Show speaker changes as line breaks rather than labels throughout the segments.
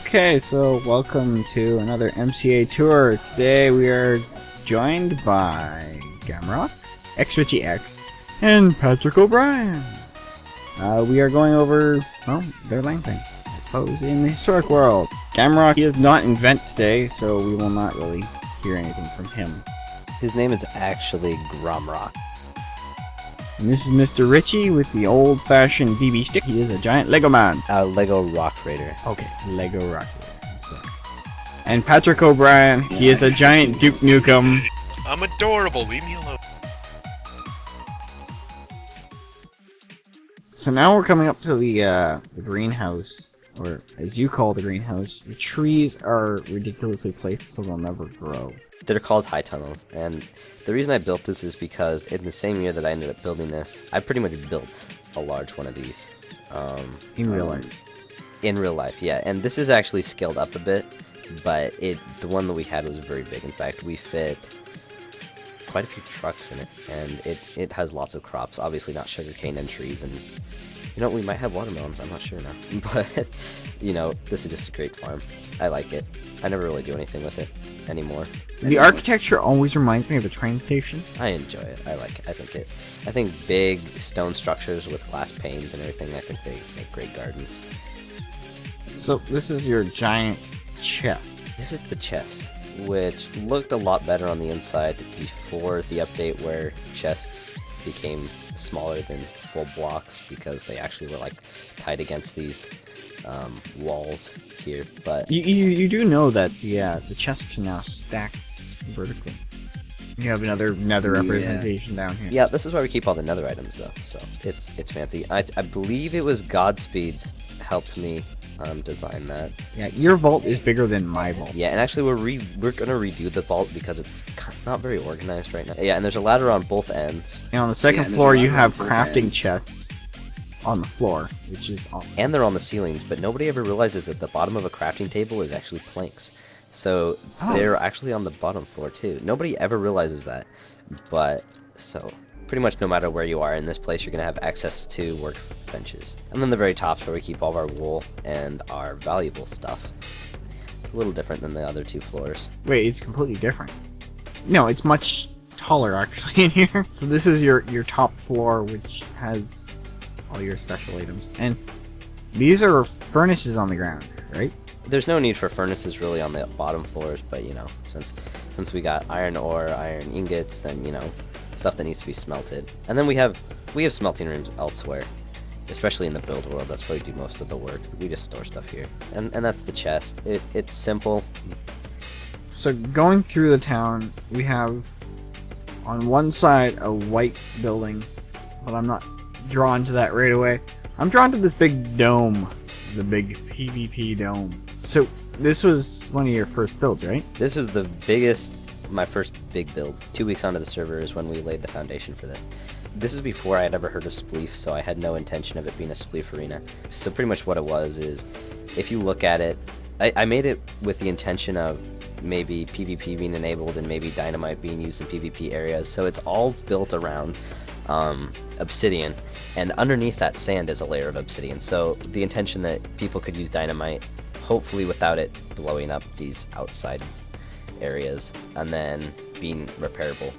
Okay, so welcome to another MCA tour. Today we are joined by Gamrock, X-Richie X, and Patrick O'Brien. We are going over, well, their land thing, I suppose, in the historic world. Gamrock, he is not in vent today, so we will not really hear anything from him.
His name is actually Gromrock.
And this is Mr. Richie with the old-fashioned BB stick. He is a giant Lego man.
A Lego Rock Raider.
Okay, Lego Rock Raider. I'm sorry. And Patrick O'Brien, he is a giant Duke Nukem.
I'm adorable, leave me alone.
So now we're coming up to the greenhouse, or as you call the greenhouse. The trees are ridiculously placed so they'll never grow.
They're called high tunnels, and the reason I built this is because in the same year that I ended up building this, I pretty much built a large one of these.
In real life.
In real life, yeah. And this is actually scaled up a bit, but the one that we had was very big. In fact, we fit quite a few trucks in it, and it has lots of crops. Obviously not sugarcane and trees, and you know, we might have watermelons, I'm not sure now. But, you know, this is just a great farm. I like it. I never really do anything with it anymore.
The architecture always reminds me of a train station.
I enjoy it. I like it. I think big stone structures with glass panes and everything, I think they make great gardens.
So this is your giant chest.
This is the chest, which looked a lot better on the inside before the update where chests became smaller than full blocks because they actually were like tied against these walls here. But
you do know that the chest can now stack vertically. You have another nether representation down here.
Yeah, this is why we keep all the nether items though, so it's fancy. I believe it was Godspeed's helped me design that.
Yeah, your vault is bigger than my vault.
Yeah, and actually we're gonna redo the vault because it's not very organized right now. Yeah, and there's a ladder on both ends.
And on the second floor you have crafting chests on the floor, which is awesome.
And they're on the ceilings, but nobody ever realizes that the bottom of a crafting table is actually planks. So they're actually on the bottom floor too. Nobody ever realizes that. But so pretty much no matter where you are in this place, you're gonna have access to workbenches. And then the very top's where we keep all of our wool and our valuable stuff. It's a little different than the other two floors.
Wait, it's completely different. No, it's much taller actually in here. So this is your top floor, which has all your special items. And these are furnaces on the ground, right?
There's no need for furnaces really on the bottom floors, but you know, since we got iron ore, iron ingots, then you know, stuff that needs to be smelted. And then we have smelting rooms elsewhere, especially in the build world. That's where we do most of the work. We just store stuff here. And that's the chest. It's simple.
So going through the town, we have on one side a white building, but I'm not drawn to that right away. I'm drawn to this big dome, the big PvP dome. So this was one of your first builds, right?
This is my first big build. 2 weeks onto the server is when we laid the foundation for this. This is before I had ever heard of Spleef, so I had no intention of it being a Spleef arena. So pretty much what it was is, if you look at it, I made it with the intention of maybe PvP being enabled and maybe dynamite being used in PvP areas. So it's all built around obsidian, and underneath that sand is a layer of obsidian. So the intention that people could use dynamite, hopefully without it blowing up these outside areas, and then being repairable.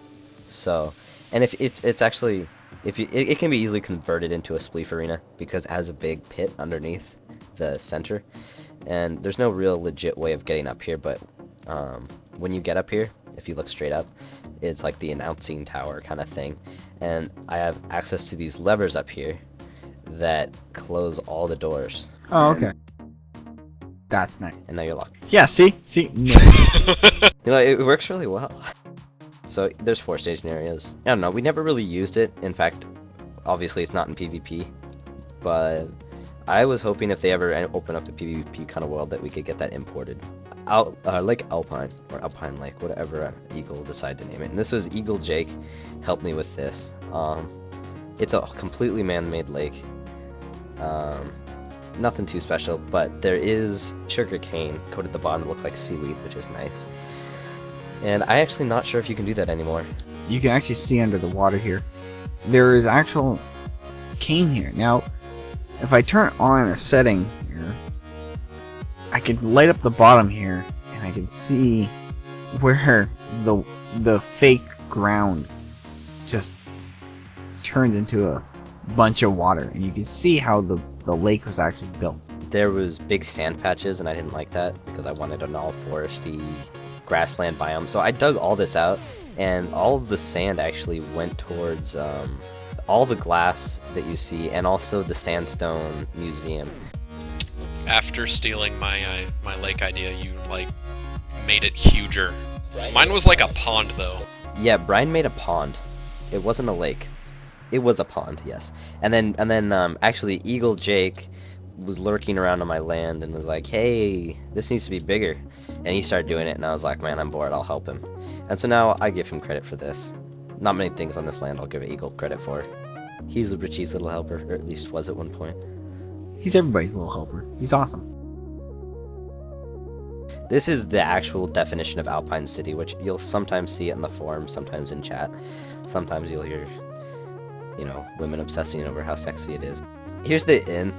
So, and if it's actually, it can be easily converted into a Spleef arena because it has a big pit underneath the center, and there's no real legit way of getting up here. But when you get up here, if you look straight up, it's like the announcing tower kind of thing, and I have access to these levers up here that close all the doors.
Oh, okay. That's nice.
And now you're locked.
Yeah, see? No.
You know, it works really well. So there's 4 staging areas. I don't know, we never really used it. In fact, obviously it's not in PvP, but I was hoping if they ever open up a PvP kind of world that we could get that imported. Lake Alpine, or Alpine Lake, whatever Eagle decided to name it. And this was Eagle Jake helped me with this. It's a completely man-made lake. Nothing too special, but there is sugar cane coated at the bottom. It looks like seaweed, which is nice. And I'm actually not sure if you can do that anymore.
You can actually see under the water here. There is actual cane here. Now, if I turn on a setting here, I could light up the bottom here, and I can see where the fake ground just turns into a bunch of water, and you can see how the lake was actually built.
There was big sand patches, and I didn't like that because I wanted an all foresty grassland biome. So I dug all this out, and all of the sand actually went towards all the glass that you see, and also the sandstone museum.
After stealing my my lake idea, you like made it huger. Mine was like a pond though.
Yeah, Brian made a pond. It wasn't a lake. It was a pond, yes. And then actually Eagle Jake was lurking around on my land and was like, "Hey, this needs to be bigger." And he started doing it, and I was like, "Man, I'm bored. I'll help him." And so now I give him credit for this. Not many things on this land I'll give Eagle credit for. He's Richie's little helper, or at least was at one point.
He's everybody's little helper. He's awesome.
This is the actual definition of Alpine City, which you'll sometimes see it in the forum, sometimes in chat. Sometimes you'll hear, you know, women obsessing over how sexy it is. Here's the inn.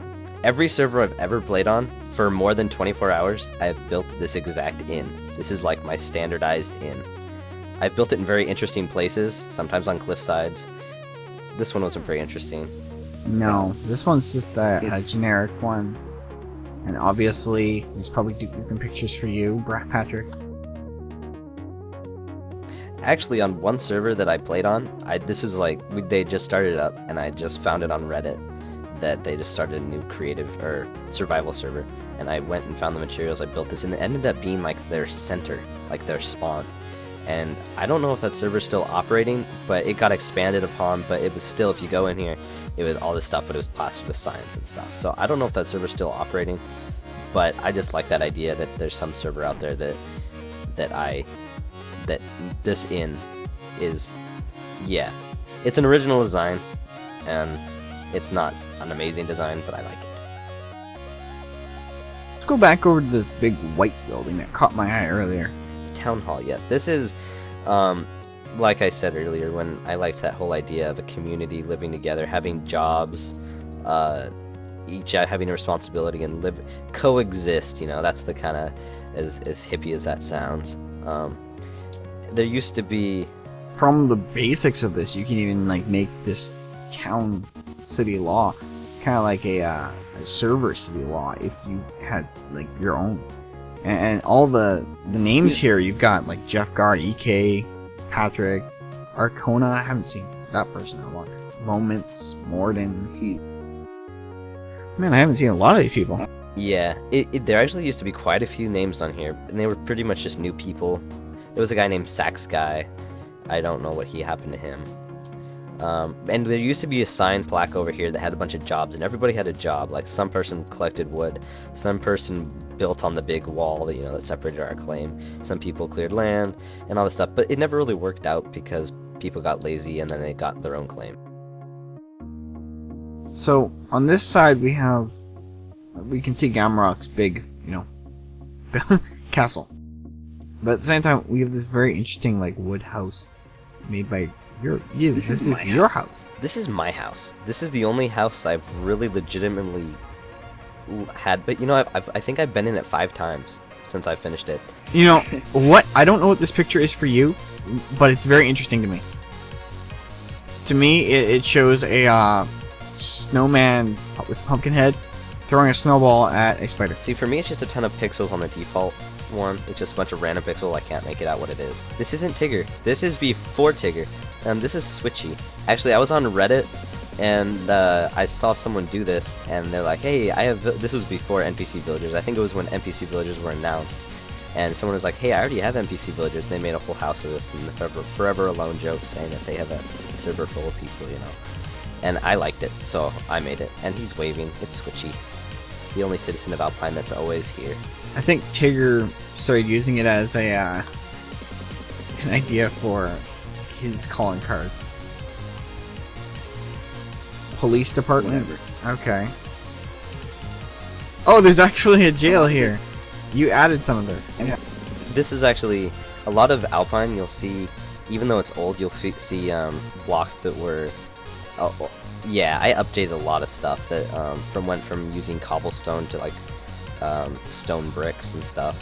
Every server I've ever played on, for more than 24 hours, I've built this exact inn. This is like my standardized inn. I've built it in very interesting places, sometimes on cliff sides. This one wasn't very interesting.
No, this one's just a generic one. And obviously, he's probably duplicate pictures for you, Patrick.
Actually, on one server that I played on, this was like, they just started up, and I just found it on Reddit that they just started a new creative, or survival server. And I went and found the materials, I built this, and it ended up being like their center, like their spawn. And I don't know if that server's still operating, but it got expanded upon, but it was still, if you go in here, it was all this stuff, but it was plastered with science and stuff. So I don't know if that server's still operating, but I just like that idea that there's some server out there that this inn is, yeah, it's an original design, and it's not an amazing design, but I like it.
Let's go back over to this big white building that caught my eye earlier.
Town hall, yes. This is, like I said earlier, when I liked that whole idea of a community living together, having jobs, each having a responsibility and coexist, you know, that's the kind of, as hippie as that sounds. There used to be...
From the basics of this, you can even like make this town city law kind of like a server city law if you had like your own. And all the names here, you've got like Jeff Guard, EK, Patrick, Arcona, I haven't seen that person in a long time. Moments, Morden. Man, I haven't seen a lot of these people.
Yeah, there actually used to be quite a few names on here, and they were pretty much just new people. There was a guy named Sax Guy. I don't know what happened to him. And there used to be a sign plaque over here that had a bunch of jobs, and everybody had a job. Like, some person collected wood, some person built on the big wall that, you know, that separated our claim, some people cleared land, and all this stuff. But it never really worked out because people got lazy, and then they got their own claim.
So, on this side we can see Gamrock's big, you know, castle. But at the same time, we have this very interesting, like, wood house made by this is your house.
This is my house. This is the only house I've really legitimately had. But, you know, I think I've been in it 5 times since I finished it.
You know, what? I don't know what this picture is for you, but it's very interesting to me. To me, it shows a snowman with pumpkin head throwing a snowball at a spider.
See, for me, it's just a ton of pixels on the default one. It's just a bunch of random pixels. I can't make it out what it is. This isn't Tigger. This is before Tigger. This is Switchy. Actually, I was on Reddit, and I saw someone do this, and they're like, "Hey, this was before NPC Villagers. I think it was when NPC Villagers were announced." And someone was like, "Hey, I already have NPC Villagers." And they made a whole house of this, and the Forever Alone joke, saying that they have a server full of people, you know. And I liked it, so I made it. And he's waving. It's Switchy, the only citizen of Alpine that's always here.
I think Tigger started using it as a an idea for his calling card. Police department? Whatever. Okay. Oh, there's actually a jail here. You added some of this.
Yeah. This is actually a lot of Alpine. You'll see, even though it's old, you'll see blocks that were. Yeah, I updated a lot of stuff that went from using cobblestone to like stone bricks and stuff,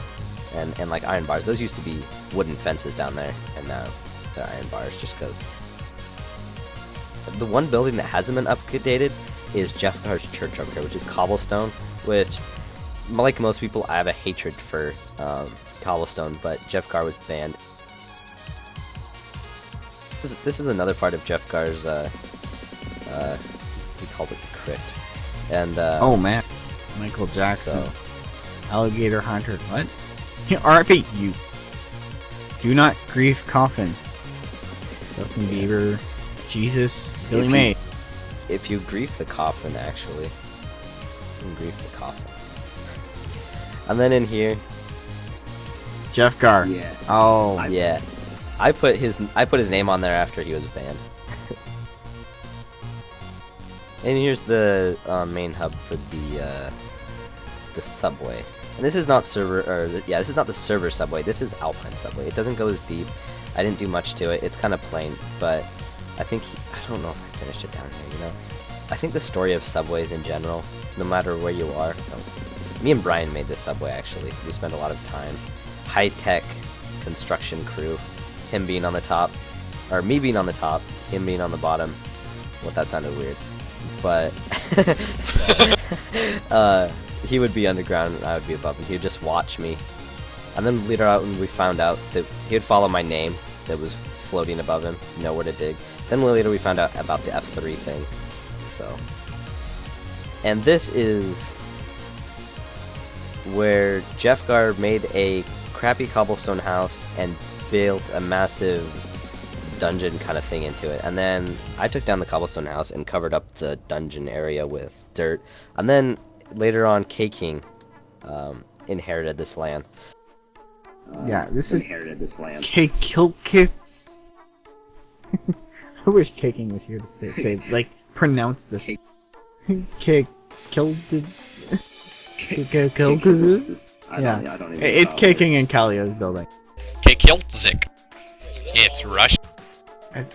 and like iron bars. Those used to be wooden fences down there, and now they're iron bars just because. The one building that hasn't been updated is Jeff Carr's church over here, which is cobblestone, which, like most people, I have a hatred for cobblestone, but Jeff Carr was banned. This is another part of Jeff Carr's, he called it the crypt. And,
oh man, Michael Jackson,
so,
alligator hunter, what? RIP, you. Do not grief coffin. Justin Bieber, Jesus, Billy May.
If you grief the coffin, actually. You can grief the coffin. And then in here,
Jeff Carr.
Yeah.
Oh.
yeah. I put his name on there after he was banned. And here's the main hub for the subway. And this is not this is not the server subway. This is Alpine subway. It doesn't go as deep. I didn't do much to it. It's kind of plain, but I think I don't know if I finished it down here. You know, I think the story of subways in general, no matter where you are. Me and Brian made this subway actually. We spent a lot of time. High-tech construction crew. Him being on the top, or me being on the top, him being on the bottom. Well, that sounded weird, but he would be underground and I would be above him. He would just watch me, and then later on we found out that he would follow my name that was floating above him, know where to dig. Then later we found out about the F3 thing. So, and this is where Jeff Carr made a crappy cobblestone house and built a massive dungeon kind of thing into it, and then I took down the cobblestone house and covered up the dungeon area with dirt, and then later on K-King inherited this land.
Yeah, this is
inherited this land.
K-Kilkits. I wish K-King was here to say, like, pronounce this. K-Kilkits. K-Kilkits. Yeah,
I don't even
it's
know.
K-King and Kalio's building.
Kikiltzik. It's Russian.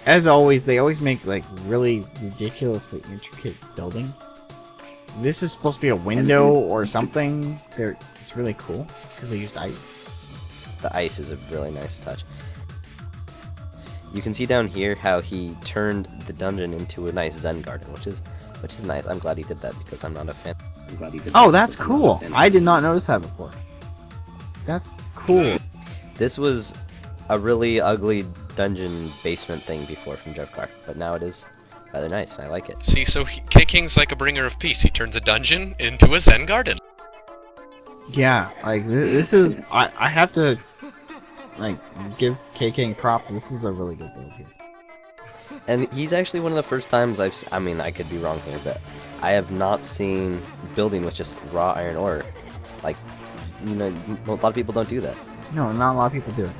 As always, they always make like really ridiculously intricate buildings. This is supposed to be a window or something. It's really cool because they used ice.
The ice is a really nice touch. You can see down here how he turned the dungeon into a nice Zen garden, which is nice. I'm glad he did that because I'm not a fan.
I'm glad he did
Oh,
that.
that's cool. I did not notice that before. That's cool.
This was a really ugly dungeon basement thing before from Jeff Carr, but now it is rather nice, and I like it.
See, so K-King's like a bringer of peace. He turns a dungeon into a Zen garden.
Yeah, like this is. I have to like give K-King props. This is a really good build here.
And he's actually one of the first times I mean, I could be wrong here, but I have not seen building with just raw iron ore. Like, you know, a lot of people don't do that.
No, not a lot of people do it.